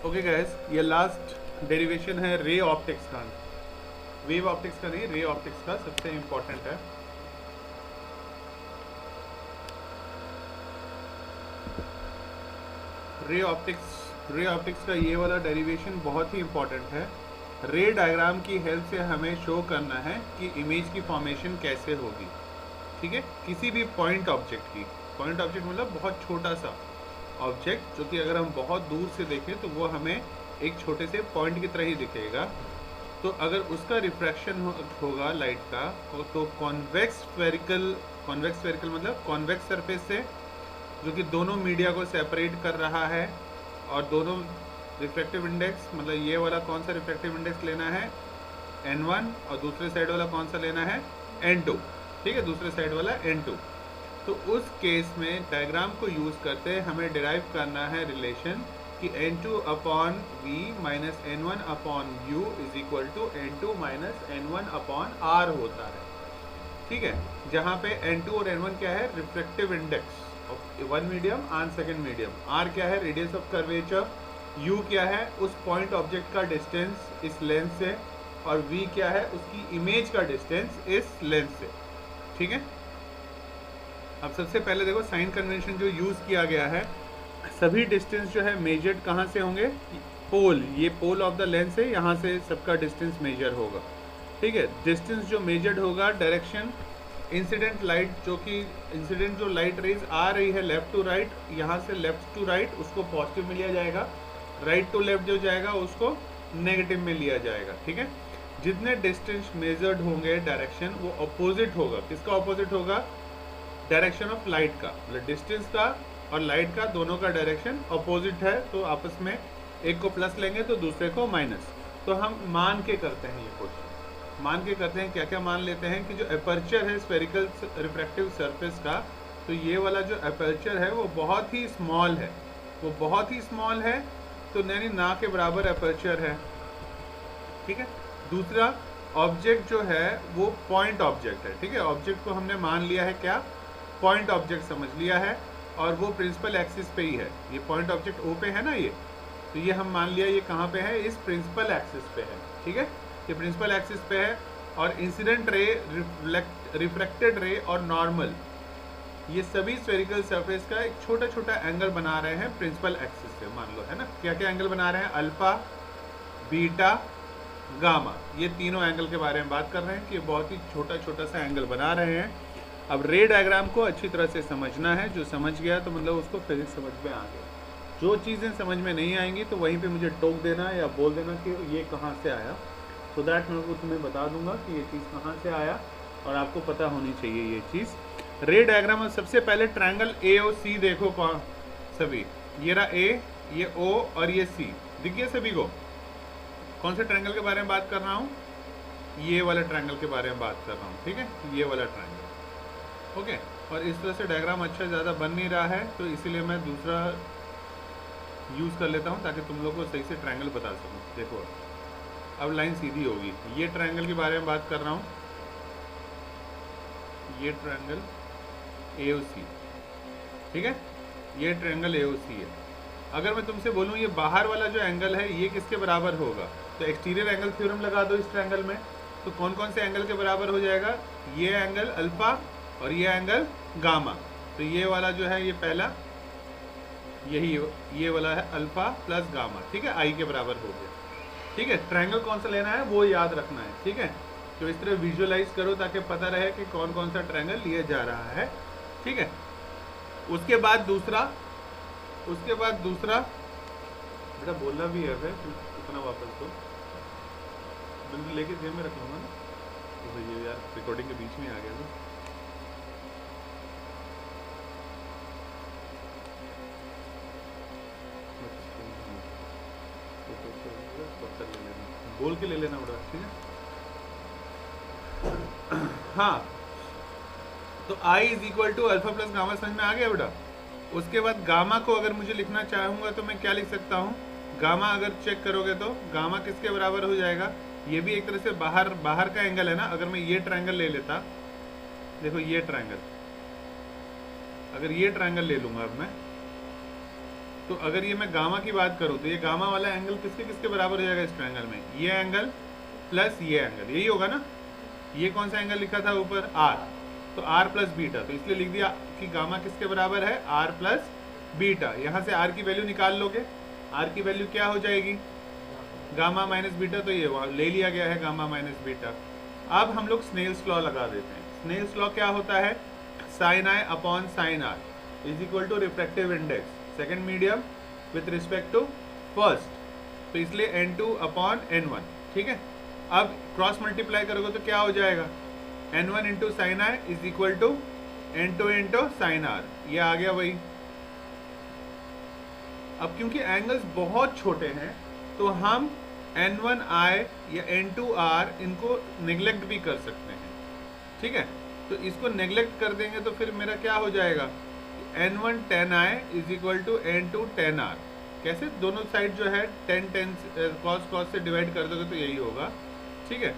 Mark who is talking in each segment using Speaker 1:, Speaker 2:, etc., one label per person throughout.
Speaker 1: Okay guys, ये last derivation है ray optics का, वेव ऑप्टिक्स का नहीं, रे ऑप्टिक्स का सबसे इम्पोर्टेंट है। रे ऑप्टिक्स का ये वाला डेरिवेशन बहुत ही इम्पोर्टेंट है। रे डायग्राम की हेल्प से हमें शो करना है कि इमेज की फॉर्मेशन कैसे होगी। ठीक है, किसी भी पॉइंट ऑब्जेक्ट की, पॉइंट ऑब्जेक्ट मतलब बहुत छोटा सा ऑब्जेक्ट जो कि अगर हम बहुत दूर से देखें तो वो हमें एक छोटे से पॉइंट की तरह ही दिखेगा। तो अगर उसका रिफ्रैक्शन होगा लाइट का, तो कॉन्वेक्स स्फेरिकल मतलब कॉन्वेक्स सरफेस से, जो कि दोनों मीडिया को सेपरेट कर रहा है, और दोनों रिफ्रैक्टिव इंडेक्स मतलब ये वाला कौन सा रिफ्रैक्टिव इंडेक्स लेना है n1, और दूसरे साइड वाला कौन सा लेना है n2। ठीक है, दूसरे साइड वाला n2। तो उस केस में डायग्राम को यूज़ करते हमें डिराइव करना है रिलेशन कि n2 upon v minus n1 upon u is equal to n2 minus n1 upon r होता है। ठीक है, जहाँ पे n2 और n1 क्या है, reflective index of one medium and second medium, r क्या है, रेडियस ऑफ कर्वेचर, u क्या है, उस पॉइंट ऑब्जेक्ट का डिस्टेंस इस लेंस से, और v क्या है, उसकी इमेज का डिस्टेंस इस लेंस से। ठीक है, अब सबसे पहले देखो साइन कन्वेंशन जो यूज़ किया गया है, सभी डिस्टेंस जो है मेजर्ड कहाँ से होंगे, पोल, ये पोल ऑफ द लेंस है, यहाँ से सबका डिस्टेंस मेजर होगा। ठीक है, डिस्टेंस जो मेजर्ड होगा, डायरेक्शन इंसिडेंट लाइट, जो कि इंसिडेंट जो लाइट रेज आ रही है लेफ्ट टू राइट, यहाँ से लेफ्ट टू राइट उसको पॉजिटिव में लिया जाएगा, राइट टू लेफ्ट जो जाएगा उसको नेगेटिव में लिया जाएगा। ठीक है, जितने डिस्टेंस मेजर्ड होंगे डायरेक्शन वो अपोजिट होगा। किसका अपोजिट होगा, डायरेक्शन ऑफ लाइट का, मतलब डिस्टेंस का और लाइट का दोनों का डायरेक्शन अपोजिट है, तो आपस में एक को प्लस लेंगे तो दूसरे को माइनस। तो हम मान के करते हैं ये क्वेश्चन, मान के करते हैं, क्या क्या मान लेते हैं कि जो अपर्चर है स्फेरिकल रिफ्रैक्टिव सरफेस का, तो ये वाला जो अपर्चर है वो बहुत ही स्मॉल है, वो बहुत ही स्मॉल है, तो यानी ना के बराबर अपर्चर है। ठीक है, दूसरा ऑब्जेक्ट जो है वो पॉइंट ऑब्जेक्ट है। ठीक है, ऑब्जेक्ट को हमने मान लिया है क्या, पॉइंट ऑब्जेक्ट समझ लिया है, और वो प्रिंसिपल एक्सिस पे ही है, ये पॉइंट ऑब्जेक्ट ओ पे है ना ये, तो ये हम मान लिया ये कहाँ पे है, इस प्रिंसिपल एक्सिस पे है। ठीक है, ये प्रिंसिपल एक्सिस पे है, और इंसिडेंट रे, रिफ्लेक्टेड रे और नॉर्मल, ये सभी स्फेरिकल सरफेस का एक छोटा छोटा एंगल बना रहे हैं प्रिंसिपल एक्सिस से, मान लो है ना। क्या क्या एंगल बना रहे हैं, अल्फा, बीटा, गामा, ये तीनों एंगल के बारे में बात कर रहे हैं कि ये बहुत ही छोटा छोटा सा एंगल बना रहे हैं। अब रे डायग्राम को अच्छी तरह से समझना है, जो समझ गया तो मतलब उसको फिजिक्स समझ में आ गया। जो चीज़ें समझ में नहीं आएंगी तो वहीं पे मुझे टोक देना या बोल देना कि ये कहाँ से आया, सो दैट मैं तुम्हें बता दूंगा कि ये चीज़ कहाँ से आया, और आपको पता होनी चाहिए ये चीज़। रे डायग्राम में सबसे पहले ट्रायंगल ए और सी देखो, कौन सभी, ये रहा ए, ये ओ और ये सी, दिख गया सभी को। कौन से ट्रायंगल के बारे में बात कर रहा हूँ, ये वाला ट्रायंगल के बारे में बात कर रहा हूँ। ठीक है, ये वाला ट्रायंगल। ओके, और इस तरह से डायग्राम अच्छा ज़्यादा बन नहीं रहा है, तो इसीलिए मैं दूसरा यूज़ कर लेता हूँ ताकि तुम लोग को सही से ट्रायंगल बता सकूँ। देखो अब लाइन सीधी होगी, ये ट्रायंगल के बारे में बात कर रहा हूँ, ये ट्रायंगल AOC। ठीक है, ये ट्रायंगल AOC है। अगर मैं तुमसे बोलूँ ये बाहर वाला जो एंगल है ये किसके बराबर होगा, तो एक्सटीरियर एंगल थ्योरम लगा दो इस ट्रायंगल में, तो कौन कौन से एंगल के बराबर हो जाएगा, ये एंगल अल्फा और ये एंगल गामा। तो ये वाला जो है ये पहला, यही ये वाला है अल्फा प्लस गामा। ठीक है, आई के बराबर हो गया। ठीक है, ट्रायंगल कौन सा लेना है वो याद रखना है। ठीक है, तो इस तरह विजुअलाइज करो ताकि पता रहे कि कौन कौन सा ट्रायंगल लिया जा रहा है। ठीक है, उसके बाद दूसरा बेटा बोलना भी है फिर इतना वापस तो बिल्कुल लेके जेब में रख लूँगा ना, तो ये यार रिकॉर्डिंग के बीच में आ गया था। बोल के ले लेना बड़ा, ठीक है। हाँ, तो I is equal to alpha plus gamma समझ में आ गया बेटा। उसके बाद गामा को अगर मुझे लिखना चाहूँगा तो मैं क्या लिख सकता हूँ, गामा अगर चेक करोगे तो गामा किसके बराबर हो जाएगा, ये भी एक तरह से बाहर का एंगल है ना। अगर मैं ये ट्रायंगल ले लेता, देखो ये ट्रायंगल, अगर ये ट्रायंगल ले लूँगा अब मैं, तो अगर ये मैं गामा की बात करूँ तो ये गामा वाला एंगल किसके किसके बराबर हो जाएगा इस ट्रायंगल में, ये एंगल प्लस ये एंगल, यही होगा ना। ये कौन सा एंगल लिखा था ऊपर, आर, तो आर प्लस बीटा, तो इसलिए लिख दिया कि गामा किसके बराबर है, आर प्लस बीटा। यहाँ से आर की वैल्यू निकाल लोगे, आर की वैल्यू क्या हो जाएगी, गामा माइनस बीटा, तो ये ले लिया गया है गामा माइनस बीटा। अब हम लोग स्नेल्स लॉ लगा देते हैं। स्नेल्स लॉ क्या होता है, sine i upon sine r is equal to refractive index second medium with respect to first, तो इसलिए n2 अपॉन n1, ठीक है। अब क्रॉस मल्टीप्लाई करोगे तो क्या हो जाएगा, n1 into sine i is equal to n2 into sine r, ये आ गया वही। अब क्योंकि एंगल्स बहुत छोटे हैं तो हम n1i या n2r इनको नेग्लेक्ट भी कर सकते हैं, ठीक है। तो इसको नेग्लेक्ट कर देंगे तो फिर मेरा क्या हो जाएगा, n1 10i is equal to n2 10r। कैसे, दोनों साइड जो है 10 cos से डिवाइड कर दोगे तो यही होगा, ठीक है।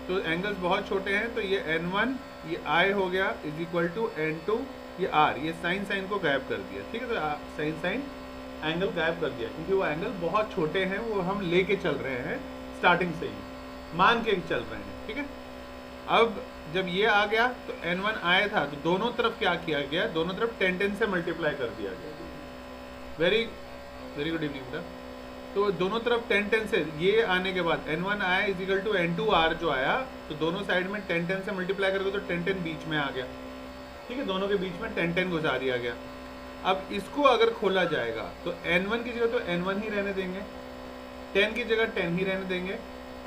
Speaker 1: तो एंगल्स बहुत छोटे हैं तो ये n1 ये i हो गया इज इक्वल टू n2 ये r, ये साइन साइन को गायब कर दिया, ठीक है। तो साइन साइन एंगल गायब कर दिया क्योंकि वो एंगल बहुत छोटे हैं, वो हम लेके चल रहे हैं स्टार्टिंग से ही, मान के चल रहे हैं, ठीक है। अब जब ये आ गया तो n1 आया था तो दोनों तरफ क्या किया गया, दोनों तरफ 10 से मल्टीप्लाई कर दिया गया। वेरी वेरी गुड इवनिंग बेटा। तो दोनों तरफ 10 से ये आने के बाद n1 आया इज इक्वल टू n2r जो आया, तो दोनों साइड में 10 से मल्टीप्लाई करोगे तो 10 बीच में आ गया, ठीक है। दोनों के बीच में 10 घुसा दिया गया। अब इसको अगर खोला जाएगा तो n1 की जगह तो n1 ही रहने देंगे, 10 की जगह 10 ही रहने देंगे,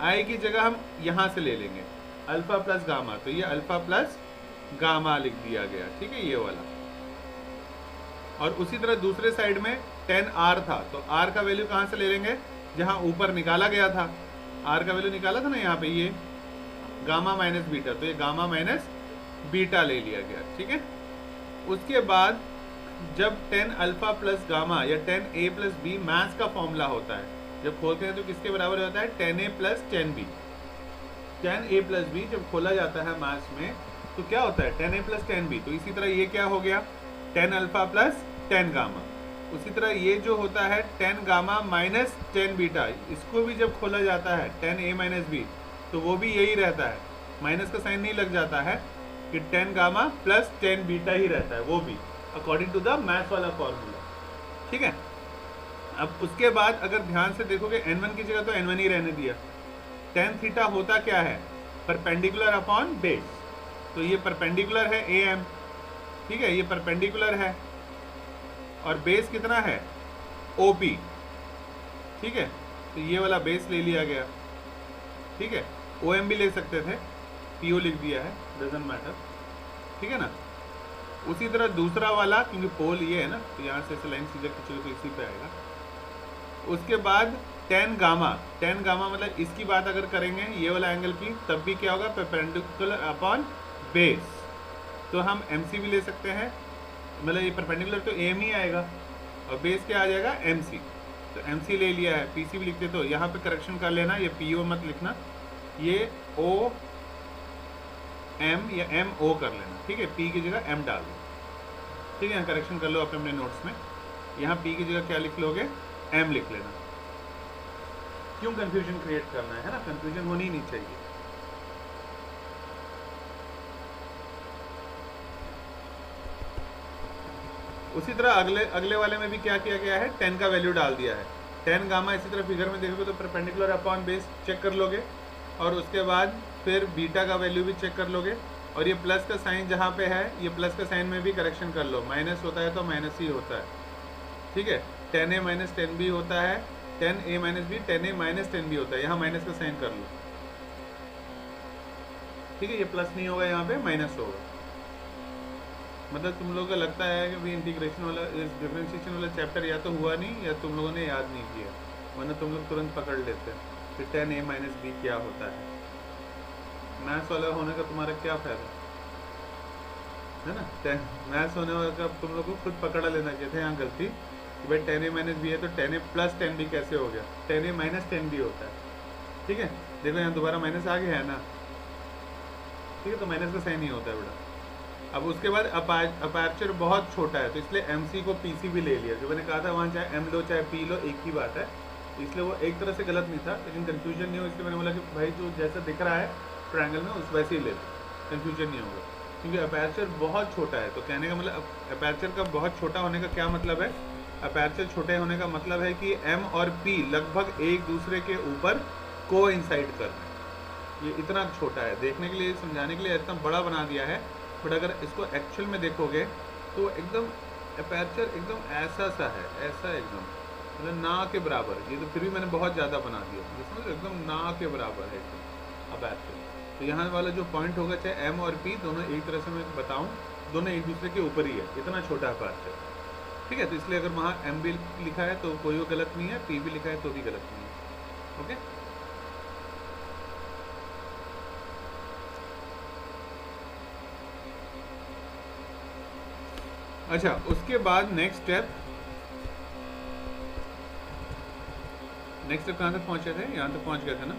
Speaker 1: i की जगह हम यहाँ से ले लेंगे अल्फा प्लस गामा, तो ये अल्फा प्लस गामा लिख दिया गया, ठीक है, ये वाला। और उसी तरह दूसरे साइड में 10r था तो r का वैल्यू कहाँ से ले लेंगे, जहाँ ऊपर निकाला गया था, r का वैल्यू निकाला था ना यहाँ पे, ये गामा माइनस बीटा, तो ये गामा माइनस बीटा ले लिया गया, ठीक है। उसके बाद जब 10 अल्फा प्लस गामा या 10a प्लस बी मैथ्स का फॉर्मूला होता है, जब खोलते हैं तो किसके बराबर होता है, 10a plus 10b। 10a plus B जब खोला जाता है मैथ्स में तो क्या होता है, 10a प्लस 10b। तो इसी तरह ये क्या हो गया, 10 अल्फा प्लस 10 गामा। उसी तरह ये जो होता है 10 गामा माइनस 10 बीटा, इसको भी जब खोला जाता है 10a माइनस बी तो वो भी यही रहता है, माइनस का साइन नहीं लग जाता है कि 10 गामा प्लस 10 बीटा ही रहता है, वो भी अकॉर्डिंग टू द मैथ्स वाला फॉर्मूला, ठीक है। अब उसके बाद अगर ध्यान से देखोगे n1 की जगह तो n1 ही रहने दिया। tan थीटा होता क्या है, परपेंडिकुलर अपॉन बेस, तो ये परपेंडिकुलर है am, ठीक है, ये परपेंडिकुलर है और बेस कितना है OP, ठीक है। तो ये वाला बेस ले लिया गया, ठीक है। OM भी ले सकते थे, PO लिख दिया है, डजंट मैटर, ठीक है ना। उसी तरह दूसरा वाला, क्योंकि पोल ये है ना तो यहाँ से लाइन सीधा खींचोगे तो इसी पे आएगा। उसके बाद 10 गामा, 10 गामा मतलब इसकी बात अगर करेंगे ये वाला एंगल की, तब भी क्या होगा, परपेंडिकुलर अपॉन बेस, तो हम MC भी ले सकते हैं, मतलब ये परपेंडिकुलर तो AM ही आएगा और बेस क्या आ जाएगा MC, तो MC ले लिया है। PC भी लिखते तो यहाँ पे करेक्शन कर लेना, ये PO मत लिखना, ये OM या MO कर लेना, ठीक है। P की जगह M डाल दो, ठीक है, करेक्शन कर लो अपने अपने नोट्स में। यहाँ P की जगह क्या लिख लोगे, M लिख लेना। क्यों कंफ्यूजन क्रिएट करना है ना, कंफ्यूजन होनी ही नहीं चाहिए। उसी तरह अगले वाले में भी क्या किया गया है, 10 का वैल्यू डाल दिया है। 10 गामा इसी तरह फिगर में देखोगे तो परपेंडिकुलर अपॉन बेस चेक कर लोगे और उसके बाद फिर बीटा का वैल्यू भी चेक कर लोगे। और ये प्लस का साइन जहाँ पे है, ये प्लस का साइन में भी करेक्शन कर लो, माइनस होता है तो माइनस ही होता है, ठीक है। 10a माइनस 10b होता है, 10a minus b 10a minus 10b होता है, यहाँ माइनस का साइन कर लो, ठीक है। ये प्लस नहीं होगा, यहाँ पे माइनस होगा। मतलब तुम लोगों को लगता है कि भी इंटीग्रेशन वाला, इस डिफरेंशिएशन वाला चैप्टर या तो हुआ नहीं या तुम लोगों ने याद नहीं किया, वरना तुम लोग तुरंत पकड़ लेते कि 10a माइनस b क्या होता है। मैथ्स वाला होने का तुम्हारा क्या फायदा है ना, मैथ्स होने वाला का तुम लोग को खुद पकड़ा लेना चाहिए था यहाँ गलती कि भाई 10a माइनस बी है तो 10a प्लस 10b कैसे हो गया, 10a माइनस 10b होता है, ठीक है। देखो यहाँ दोबारा माइनस आ गया है ना, ठीक है, तो माइनस का साइन नहीं होता है बेटा। अब उसके बाद अपर्चर बहुत छोटा है, तो इसलिए MC को PC भी ले लिया। जो मैंने कहा था वहाँ चाहे M लो चाहे P लो एक ही बात है, इसलिए वो एक तरह से गलत नहीं था, लेकिन कन्फ्यूजन नहीं हो इसलिए मैंने बोला कि भाई जो जैसा दिख रहा है ट्रायंगल में उस वैसे ही ले लो, कन्फ्यूजन नहीं होगा। क्योंकि अपर्चर बहुत छोटा है, तो कहने का मतलब अपर्चर का बहुत छोटा होने का क्या मतलब है, अपर्चर छोटे होने का मतलब है कि M और P लगभग एक दूसरे के ऊपर कोइंसाइड कर रहे हैं। ये इतना छोटा है, देखने के लिए समझाने के लिए इतना बड़ा बना दिया है, बट अगर इसको एक्चुअल में देखोगे तो एकदम अपर्चर एकदम ऐसा सा है, ऐसा एकदम मतलब ना के बराबर। ये तो फिर भी मैंने बहुत ज़्यादा बना दिया, जिसमें एकदम ना के बराबर है एकदम अपर्चर। तो यहाँ वाला जो पॉइंट होगा चाहे M और P दोनों एक तरह से मैं बताऊँ, दोनों एक दूसरे के ऊपर ही है, इतना छोटा अपर्चर। ठीक है, तो इसलिए अगर वहाँ M भी लिखा है तो कोई वो गलत नहीं है, P भी लिखा है तो भी गलत नहीं है। ओके, अच्छा उसके बाद नेक्स्ट स्टेप कहाँ तक पहुँचे थे, यहाँ तक पहुँच गए थे ना।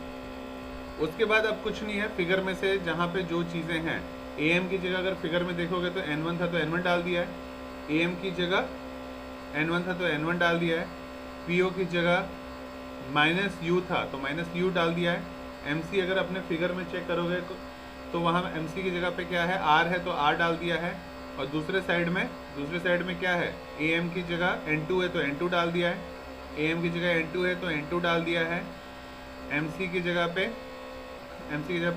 Speaker 1: उसके बाद अब कुछ नहीं है, फिगर में से जहाँ पे जो चीज़ें हैं, AM की जगह अगर फिगर में देखोगे तो N1 था तो N1 डाल दिया है, AM की जगह N1 था तो N1 डाल दिया है, PO की जगह -U था तो -U डाल दिया है। MC अगर अपने फिगर में चेक करोगे तो वहाँ MC की जगह पे क्या है, R है तो R डाल दिया है, और दूसरे साइड में क्या है, AM की जगह N2 है तो N2 डाल दिया है, AM की जगह N2 है तो N2 डाल दिया है, MC की जगह पे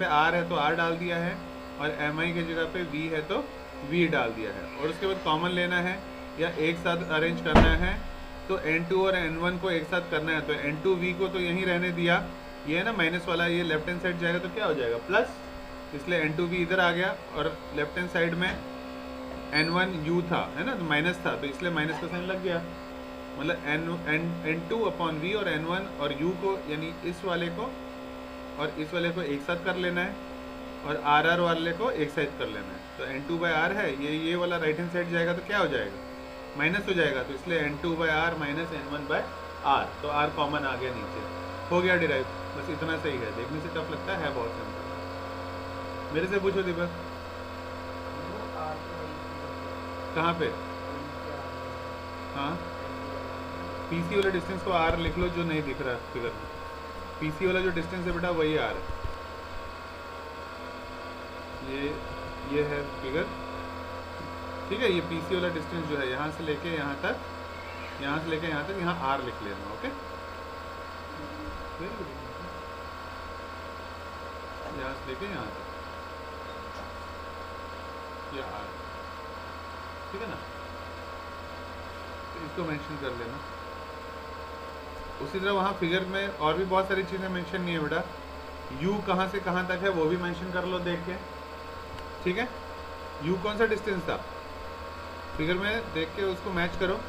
Speaker 1: R है तो R डाल दिया है, और MI की जगह पे V है तो V डाल दिया है। और उसके बाद कॉमन लेना है या एक साथ अरेंज करना है, तो N2 और N1 को एक साथ करना है, तो N2V को तो यहीं रहने दिया, ये है ना माइनस वाला, ये लेफ्ट हैंड साइड जाएगा तो क्या हो जाएगा प्लस, इसलिए N2V इधर आ गया, और लेफ्ट हैंड साइड में N1U था है ना, तो माइनस था तो इसलिए माइनस का साइन लग गया, मतलब N2/V और N1 और U को यानी इस वाले को और इस वाले को एक साथ कर लेना है, और RR वाले को एक साथ कर लेना है। तो N2/R है, ये वाला राइट हैंड साइड जाएगा तो क्या हो जाएगा, माइनस हो जाएगा, तो इसलिए N2/R माइनस N1/R, तो R कॉमन आ गया नीचे, हो गया डिराइव। बस इतना सही है, देखने से टफ लगता है बहुत सिंपल। मेरे से पूछो दीपक, कहाँ पे, हाँ PC वाला डिस्टेंस को R लिख लो जो नहीं दिख रहा फिगर में, PC वाला जो डिस्टेंस है बेटा वही R है, ये है फिगर, ठीक है। ये PC वाला डिस्टेंस जो है यहाँ से लेके यहाँ तक, यहाँ R लिख लेना, ओके। यहाँ से लेके यहाँ तक ये R, ठीक है ना, तो इसको मेंशन कर लेना। उसी तरह वहाँ फिगर में और भी बहुत सारी चीज़ें मेंशन नहीं है बेटा, U कहाँ से कहाँ तक है वो भी मेंशन कर लो देख के, ठीक है। U कौन सा डिस्टेंस था फिगर में, देख के उसको मैच करो।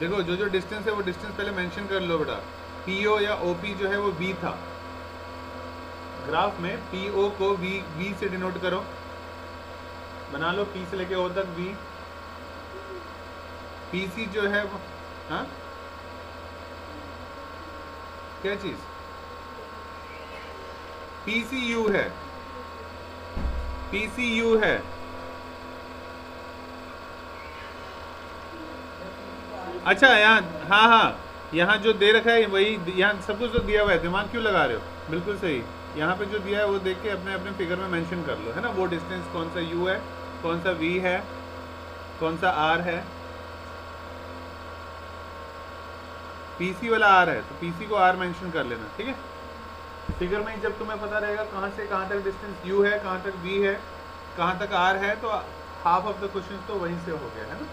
Speaker 1: देखो जो डिस्टेंस है वो डिस्टेंस पहले मेंशन कर लो बेटा। PO या OP जो है वो V था, ग्राफ में PO को V से डिनोट करो, बना लो P से लेके O तक V। PC जो है वो, हाँ क्या चीज, PCU है, PCU है, अच्छा यहाँ, हाँ यहाँ जो दे रखा है वही, यहाँ सब कुछ तो दिया हुआ है, दिमाग क्यों लगा रहे हो, बिल्कुल सही। यहाँ पे जो दिया है वो देख के अपने अपने फिगर में मेंशन कर लो, है ना, वो डिस्टेंस कौन सा U है, कौन सा V है, कौन सा R है। PC वाला R है तो PC को R मेंशन कर लेना, ठीक है। फिगर में जब तुम्हें पता रहेगा कहाँ से कहाँ तक डिस्टेंस U है, कहाँ तक V है, कहाँ तक R है, तो हाफ ऑफ द क्वेश्चन तो वहीं से हो गया, है ना।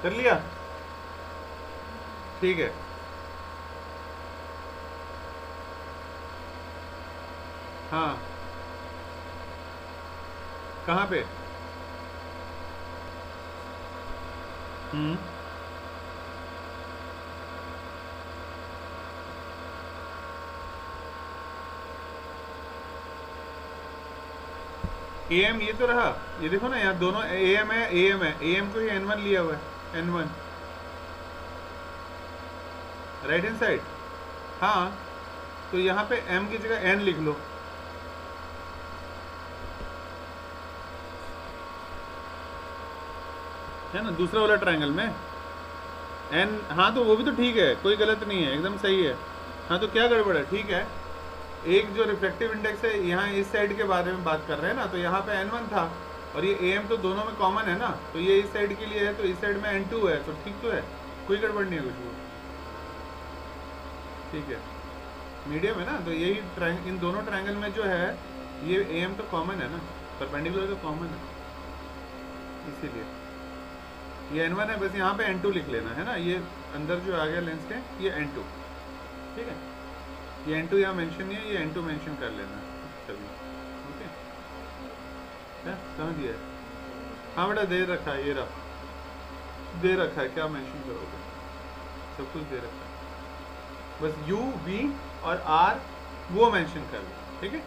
Speaker 1: कर लिया, ठीक है। हाँ कहाँ पे, AM ये तो रहा, ये देखो ना यहाँ दोनों AM है, AM को ही N1 लिया हुआ है, N1 राइट हैंड साइड, हाँ तो यहाँ पे m की जगह n लिख लो, है ना, दूसरा वाला ट्रायंगल में n। हाँ तो वो भी तो ठीक है, कोई गलत नहीं है, एकदम सही है। हाँ तो क्या गड़बड़ है? ठीक है, एक जो रिफ्लेक्टिव इंडेक्स है यहाँ इस साइड के बारे में बात कर रहे हैं ना, तो यहाँ पे n1 था और ये am तो दोनों में कॉमन है ना, तो ये इस साइड के लिए है, तो इस साइड में n2 है, तो ठीक तो है, कोई गड़बड़ नहीं है कुछ वो। ठीक है, मीडियम है ना, तो यही इन दोनों ट्रायंगल में जो है ये am तो कॉमन है ना, परपेंडिकुलर तो कॉमन है, इसीलिए ये n1 है, बस यहाँ पे n2 लिख लेना है ना, ये अंदर जो आ गया लेंस के ये n2। ठीक है, ये n2 यहाँ मेंशन नहीं है, ये n2 मेंशन कर लेना तभी। ओके, क्या समझ गया? हाँ बेटा दे रखा है, ये रहा दे रखा है, क्या मेंशन करोगे, सब कुछ दे रखा है, बस u v और r वो मेंशन कर लो। ठीक है।